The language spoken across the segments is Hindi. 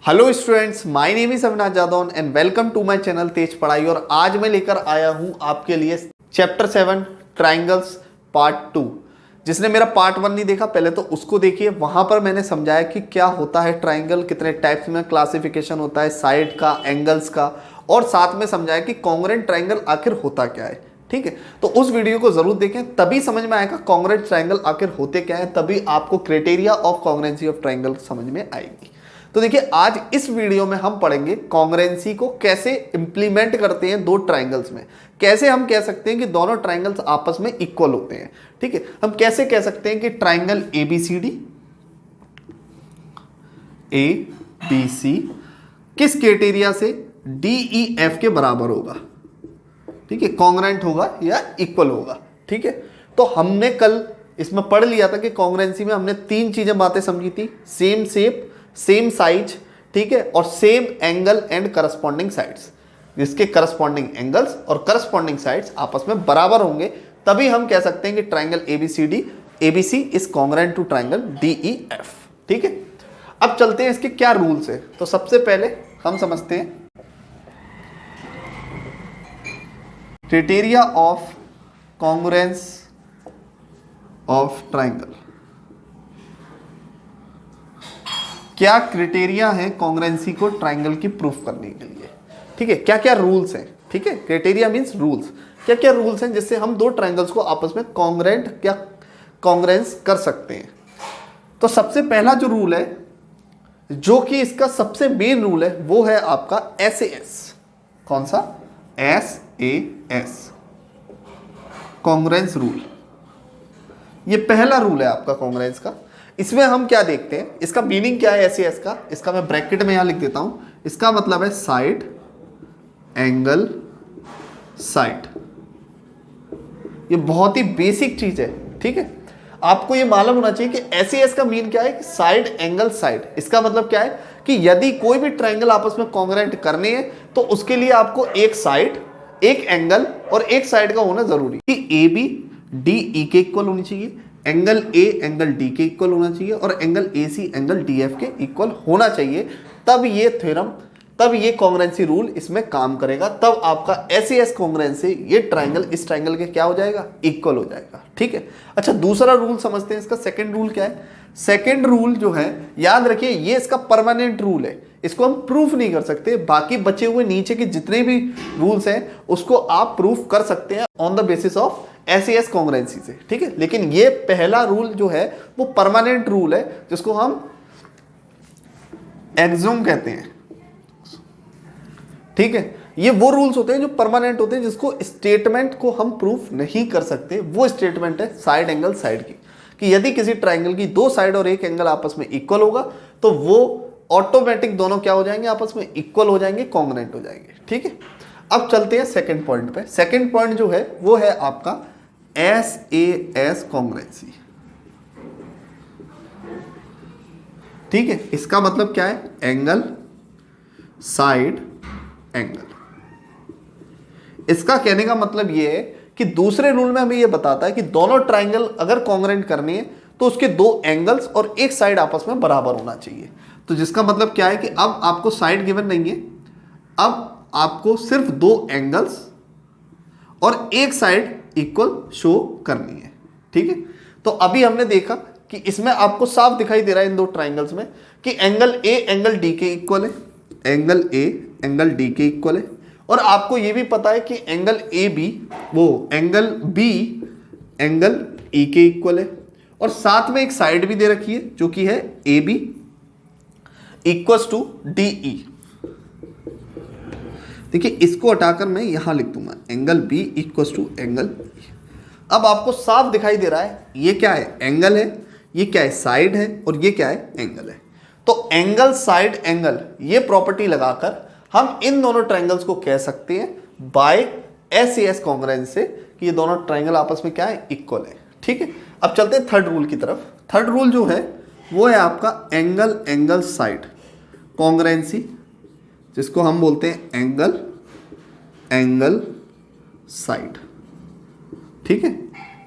Hello students, my name is Avinash Jadaun and welcome to my channel Tej Padhai. और आज मैं लेकर आया हूं आपके लिए चैप्टर 7 ट्रायंगल्स पार्ट 2। जिसने मेरा पार्ट 1 नहीं देखा पहले तो उसको देखिए। वहां पर मैंने समझाया कि क्या होता है ट्रायंगल, कितने टाइप्स में क्लासिफिकेशन होता है, साइड का, एंगल्स का, और साथ में समझाया कि कॉन्ग्रुएंट ट्रायंगल आखिर होता क्या है। ठीक है, तो उस वीडियो को जरूर देखें, तभी समझ में आएगा कॉन्ग्रुएंट ट्रायंगल आखिर होते क्या है, तभी आपको criteria of congruency of triangle समझ में आएगी। तो देखिए, आज इस वीडियो में हम पढ़ेंगे कॉन्ग्रुएंसी को कैसे इंप्लीमेंट करते हैं दो ट्रायंगल्स में। कैसे हम कह सकते हैं कि दोनों ट्रायंगल्स आपस में इक्वल होते हैं। ठीक है, हम कैसे कह सकते हैं कि ट्रायंगल ABCD ABC किस क्राइटेरिया से DEF के बराबर होगा। ठीक है, कॉन्ग्रुएंट होगा या इक्वल होगा। ठीक है, तो हमने कल इसमें पढ़ लिया था कि कॉन्ग्रुएंसी में हमने तीन चीजें बातें समझी थी: सेम शेप, सेम साइज, ठीक है, और same angle and corresponding sides. जिसके करस्पॉन्डिंग एंगल्स और करस्पॉन्डिंग साइड्स आपस में बराबर होंगे, तभी हम कह सकते हैं कि triangle ABCD ABC is congruent to triangle DEF। ठीक है, अब चलते हैं इसके क्या रूल्स है। तो सबसे पहले हम समझते हैं criteria of congruence of triangle. क्या क्राइटेरिया है कॉन्ग्रुएंसी को ट्रायंगल की प्रूफ करने के लिए। ठीक है, क्या क्या रूल्स हैं। ठीक है, क्राइटेरिया मींस रूल्स। क्या क्या रूल्स हैं जिससे हम दो ट्रायंगल्स को आपस में कॉन्ग्रुएंट या कॉन्ग्रुएंस कर सकते हैं। तो सबसे पहला जो रूल है, जो कि इसका सबसे मेन रूल है, वो है आपका SAS। कौन सा? SAS, congruence rule. ये पहला रूल है आपका कॉन्ग्रुएंस का। इसमें हम क्या देखते हैं, इसका मीनिंग क्या है SAS का, इसका मैं ब्रैकेट में यहां लिख देता हूं। इसका मतलब है साइड, एंगल, साइड। ये बहुत ही बेसिक चीज है। ठीक है, आपको ये मालूम होना चाहिए कि SAS का मीन क्या है, साइड, एंगल, साइड। इसका मतलब क्या है कि यदि कोई भी ट्रायंगल आपस में कॉन्ग्रुएंट करने हैं तो उसके लिए आपको एक साइड, एक एंगल और एक साइड का होना जरूरी है। कि AB DE के इक्वल होनी चाहिए, एंगल A एंगल D के इक्वल होना चाहिए, और एंगल AC एंगल DF के इक्वल होना चाहिए। तब ये थ्योरम, तब ये कॉन्ग्रुएंसी रूल इसमें काम करेगा। तब आपका SAS कॉन्ग्रुएंस से ये ट्रायंगल इस ट्रायंगल के क्या हो जाएगा, इक्वल हो जाएगा। ठीक है, अच्छा दूसरा रूल समझते हैं। इसका सेकंड रूल क्या है? सेकंड रूल जो है, याद रखिए, ये इसका परमानेंट रूल है, इसको हम प्रूफ नहीं कर सकते। बाकी बचे हुए नीचे के जितने भी रूल्स हैं उसको आप प्रूफ कर सकते हैं on the basis of SAS congruency से। ठीक है, लेकिन ये पहला रूल जो है वो परमानेंट रूल है, जिसको हम एक्सियोम कहते हैं। ठीक है, ये वो रूल्स होते हैं जो परमानेंट होते हैं, जिसको स्टेटमेंट को हम प्रूफ नहीं कर सकते। वो स्टेटमेंट है साइड, एंगल, साइड की, कि यदि किसी ट्रायंगल की दो साइड और एक एंगल आपस में इक्वल होगा तो वो ऑटोमेटिक दोनों क्या हो जाएंगे, आपस में इक्वल हो जाएंगे, कॉन्ग्रुएंट हो जाएंगे। ठीक है, अब चलते हैं सेकंड पॉइंट पे। सेकंड पॉइंट जो है वो है आपका SAS कॉन्ग्रुएंसी। ठीक है, इसका मतलब क्या है? Angle, side, angle. इसका कहने का मतलब ये है कि दूसरे रूल में हमें ये बताता है कि दोनों ट्रायंगल अगर कॉन्ग्रुएंट करनी है तो उसके दो एंगल्स और एक साइड आपस में बराबर होना चाहिए। तो जिसका मतलब क्या है कि अब आपको साइड गिवन नहीं है, अब आपको सिर्फ दो एंगल्स और एक साइड इक्वल शो करनी है। ठीक है, तो अभी हमने देखा कि इसमें आपको साफ दिखाई दे रहा है इन दो ट्रायंगल्स में कि एंगल A एंगल D के इक्वल है, एंगल A एंगल D के इक्वल है, और आपको यह भी पता है कि एंगल AB वो एंगल B एंगल E के इक्वल है, और साथ में एक साइड भी दे रखी है जो कि है AB इक्वल्स टू DE। देखिए, इसको हटाकर मैं यहां लिख दूंगा angle B equals to angle E। अब आपको साफ दिखाई दे रहा है ये क्या है, एंगल है, ये क्या है, साइड है, और ये क्या है, एंगल है। तो एंगल, साइड, एंगल, ये प्रॉपर्टी लगाकर हम इन दोनों ट्रायंगल्स को कह सकते हैं बाय SAS कॉन्ग्रुएंस से कि ये दोनों ट्रायंगल आपस में क्या है, इक्वल है। ठीक है, अब चलते हैं थर्ड रूल की तरफ। थर्ड रूल जो है वो है आपका एंगल, एंगल, साइड कॉन्ग्रुएंसी, जिसको हम बोलते हैं एंगल, एंगल, साइड। ठीक है,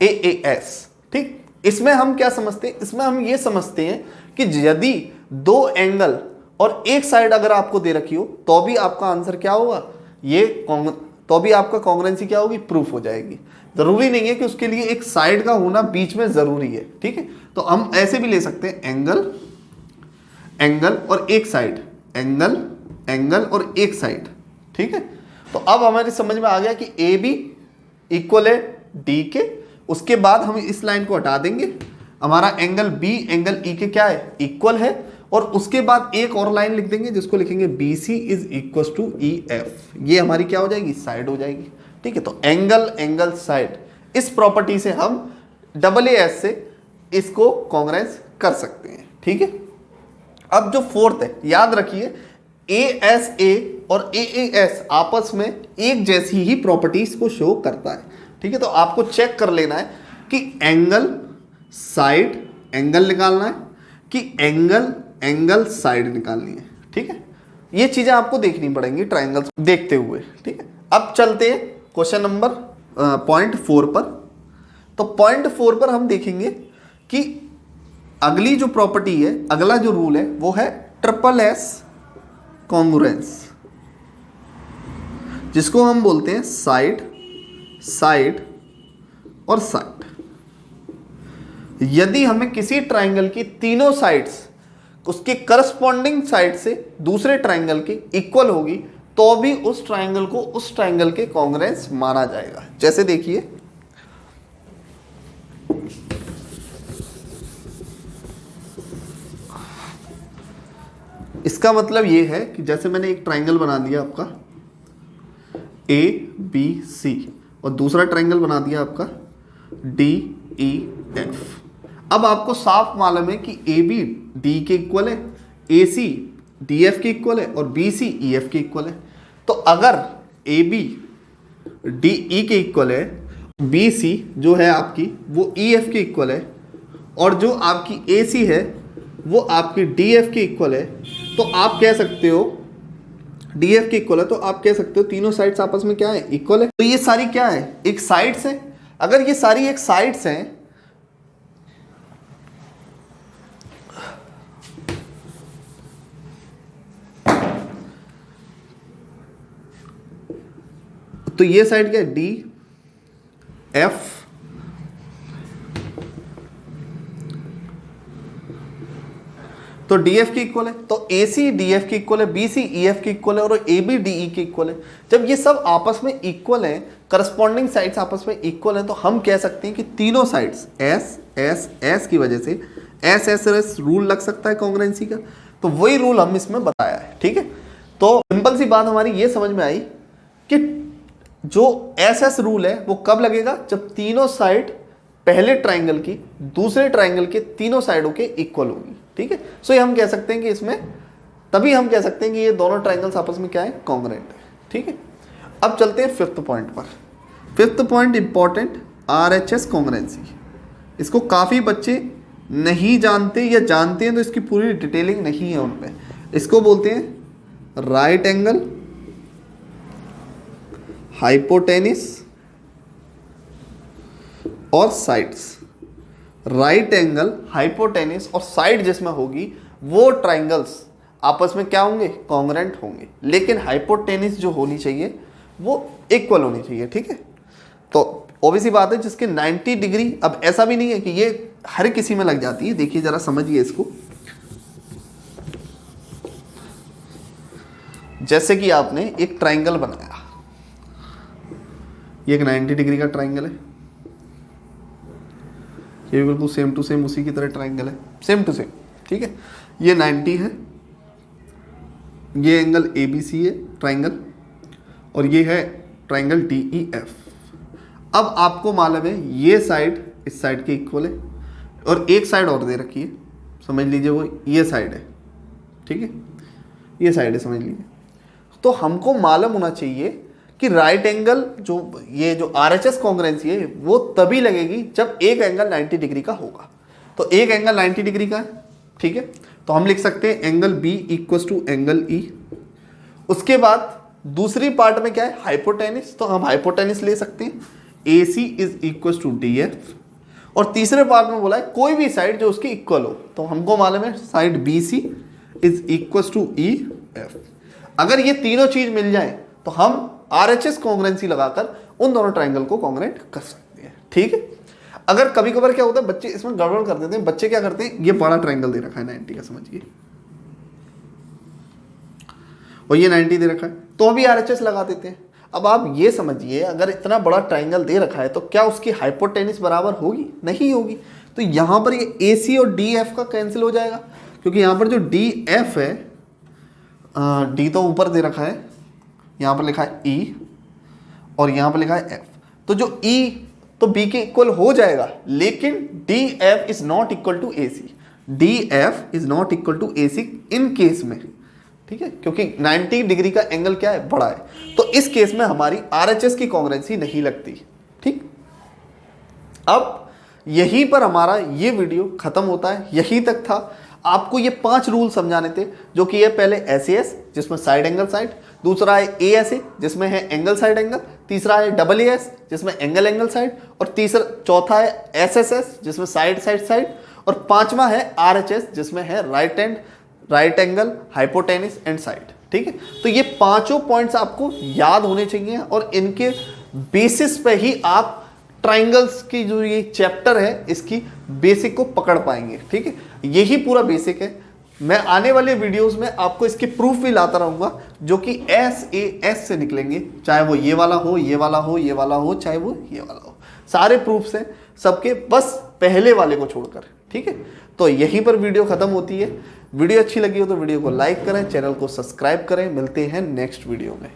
AAS। ठीक, इसमें हम क्या समझते हैं? इसमें हम ये समझते हैं कि यदि दो एंगल और एक साइड अगर आपको दे रखी हो तो भी आपका आंसर क्या होगा, तो भी आपका कॉन्ग्रुएंसी क्या होगी, प्रूफ हो जाएगी। जरूरी नहीं है कि उसके लिए एक साइड का होना बीच में जरूरी है, ठीक है। तो हम ऐसे भी ले सकते हैं एंगल, एंगल और एक साइड, एंगल, एंगल और एक साइड, ठीक है। तो अब हमारी समझ में आ गया कि ए बी इक्वल है डी के, उसके बाद हम इस लाइन को हटा देंगे, हमारा एंगल बी एंगल ई के क्या है, इक्वल है, और उसके बाद एक और लाइन लिख देंगे जिसको लिखेंगे B C is equal to E F, ये हमारी क्या हो जाएगी, साइड हो जाएगी, ठीक है। तो एंगल एंगल साइड, इस प्रॉपर्टी से हम डबल एस से इसको कॉन्ग्रुएंस कर सकते हैं, ठीक है। अब जो फोर्थ है, याद रखिए ए एस ए और ए एस आपस में एक जैसी ही प्रॉपर्टीज को शो करता है, ठीक है। तो आपको चेक कर लेना है कि एंगल साइड एंगल निकालना है कि एंगल एंगल साइड निकालनी है, ठीक है। ये चीजें आपको देखनी पड़ेंगी ट्रायंगल्स देखते हुए, ठीक है। अब चलते हैं क्वेश्चन नंबर पॉइंट 4 पर। तो पॉइंट 4 पर हम देखेंगे कि अगली जो प्रॉपर्टी है, अगला जो रूल है वो है ट्रिपल एस कॉन्ग्रुएंस, जिसको हम बोलते हैं साइड साइड और साइड। यदि हमें किसी ट्रायंगल की तीनों साइड्स उसके करस्पॉन्डिंग साइड से दूसरे ट्रायंगल के इक्वल होगी तो भी उस ट्रायंगल को उस ट्रायंगल के कॉन्ग्रुएंस माना जाएगा। जैसे देखिए इसका मतलब ये है कि जैसे मैंने एक ट्रायंगल बना दिया आपका ए बी सी और दूसरा ट्रायंगल बना दिया आपका डी ई एफ। अब आपको साफ मालूम है कि ए बी डी के इक्वल है, ए सी डी एफ के इक्वल है और बी सी ई एफ के इक्वल है। तो अगर ए बी डी ई के इक्वल है, बी सी जो है आपकी वो ई एफ के इक्वल है और जो आपकी ए सी है वो आपकी डी एफ के इक्वल है, तो आप कह सकते हो डी एफ के इक्वल है, तो आप कह सकते हो तीनों साइड्स आपस में क्या है, इक्वल है। तो ये सारी क्या है, एक साइड्स है। अगर ये सारी एक साइड्स हैं तो ये साइड क्या है, डी एफ तो डी एफ के इक्वल है, तो ए सी डी एफ के इक्वल है, बी सी ई एफ के इक्वल है और ए बी डी ई के इक्वल है। जब ये सब आपस में इक्वल है, करस्पॉन्डिंग साइड्स आपस में इक्वल है, तो हम कह सकते हैं कि तीनों साइड्स एस एस एस की वजह से एस एस एस रूल लग सकता है कॉन्ग्रुएंसी का। तो वही रूल हम इसमें बताया है, ठीक है। तो सिंपल सी बात हमारी ये समझ में आई कि जो एस एस रूल है वो कब लगेगा, जब तीनों साइड पहले ट्राइंगल की दूसरे ट्राइंगल के तीनों साइडों के इक्वल होगी, ठीक है। सो ये हम कह सकते हैं कि इसमें तभी हम कह सकते हैं कि ये दोनों ट्राइंगल्स आपस में क्या है, कॉन्ग्रुएंट है, ठीक है। अब चलते हैं फिफ्थ पॉइंट पर। Fifth point important, RHS congruency. इसको काफ़ी बच्चे नहीं जानते या जानते हैं तो इसकी पूरी डिटेलिंग नहीं है उनपे। इसको बोलते हैं राइट एंगल, हाइपोटेनिस और साइड्स। राइट एंगल, हाइपोटेनिस और साइड जिसमें होगी वो ट्राइंगल्स आपस में क्या होंगे, कॉन्ग्रुएंट होंगे। लेकिन हाइपोटेनिस जो होनी चाहिए वो इक्वल होनी चाहिए, ठीक है। तो ऑब्वियसली बात है जिसके 90 डिग्री, अब ऐसा भी नहीं है कि ये हर किसी में लग जाती है। देखिए जरा समझिए इसको, जैसे कि आपने एक ट्राइंगल बनाया, ये एक 90 डिग्री का ट्राइंगल है, ये बिल्कुल सेम टू सेम उसी की तरह ट्राइंगल है, सेम टू सेम, ठीक है। ये 90 है, ये एंगल ए बी सी है ट्राइंगल, और ये है ट्राइंगल डी ई एफ। अब आपको मालूम है ये साइड इस साइड के इक्वल है और एक साइड और दे रखी है, समझ लीजिए वो ये साइड है, ठीक है, ये साइड है समझ लीजिए। तो हमको मालूम होना चाहिए कि राइट एंगल जो ये जो आरएचएस कॉन्ग्रुएंसी है वो तभी लगेगी जब एक एंगल 90 डिग्री का होगा। तो एक एंगल 90 डिग्री का है, ठीक है। तो हम लिख सकते हैं angle B equal to angle E. उसके बाद दूसरी पार्ट में क्या है, हाइपोटेनिस, तो हम हाइपोटेनिस ले सकते हैं, A C is equal to D F. और तीसरे पार्ट में बोला है कोई भी साइड जो उसकी इक्वल हो, तो हमको मालूम है side B C is equal to E F. अगर ये तीनों चीज मिल जाए तो हम RHS कॉन्ग्रुएंसी लगाकर उन दोनों ट्राइंगल को कॉन्ग्रुएंट कर सकते हैं। ठीक है। अगर कभी कभार क्या होता है, बच्चे इसमें गड़बड़ कर देते हैं। बच्चे क्या करते हैं, ये बड़ा ट्राइंगल दे रखा है 90 का, समझिए, और ये 90 दे रखा है, तो भी RHS लगा देते हैं। अब आप ये समझिए, अगर इतना बड़ा ट्राइंगल दे रखा है तो क्या उसकी हाइपोटेनिस बराबर होगी? नहीं होगी। तो यहां पर ये AC और DF का कैंसिल हो जाएगा, क्योंकि यहां पर जो DF है, D तो ऊपर दे रखा है, यहां पर लिखा है E और यहां पर लिखा है F, तो जो E तो B के इक्वल हो जाएगा, लेकिन DF is not equal to AC। DF is not equal to AC in case में, ठीक है, क्योंकि 90 डिग्री का एंगल क्या है, बड़ा है, तो इस केस में हमारी RHS की कॉन्ग्रुएंसी नहीं लगती। ठीक, अब यहीं पर हमारा ये वीडियो खत्म होता है, यहीं तक था। आपको ये 5 रूल समझाने थे, जो कि ये पहले SAS जिसमें साइड एंगल साइड, दूसरा है ASA जिसमें है एंगल साइड एंगल, तीसरा है AAS जिसमें एंगल एंगल साइड, और चौथा है SSS जिसमें साइड साइड साइड, और पांचवा है RHS जिसमें है right angle, hypotenuse and side. ठीक है, तो ये पांचों पॉइंट्स आपको याद होने चाहिए और इनके बेसिस पे ही आप ट्राइंगल्स की जो ये चैप्टर है इसकी बेसिक को पकड़ पाएंगे। ठीक है, यही पूरा बेसिक है। मैं आने वाले वीडियोस में आपको इसके प्रूफ भी लाता रहूंगा, जो कि SAS से निकलेंगे, चाहे वो ये वाला हो, ये वाला हो, ये वाला हो, चाहे वो ये वाला हो। सारे प्रूफ्स हैं सबके, बस पहले वाले को छोड़कर। ठीक है, तो यहीं पर वीडियो खत्म होती है। वीडियो अच्छी लगी हो तो वीडियो को लाइक करें, चैनल को सब्सक्राइब करें। मिलते हैं नेक्स्ट वीडियो में।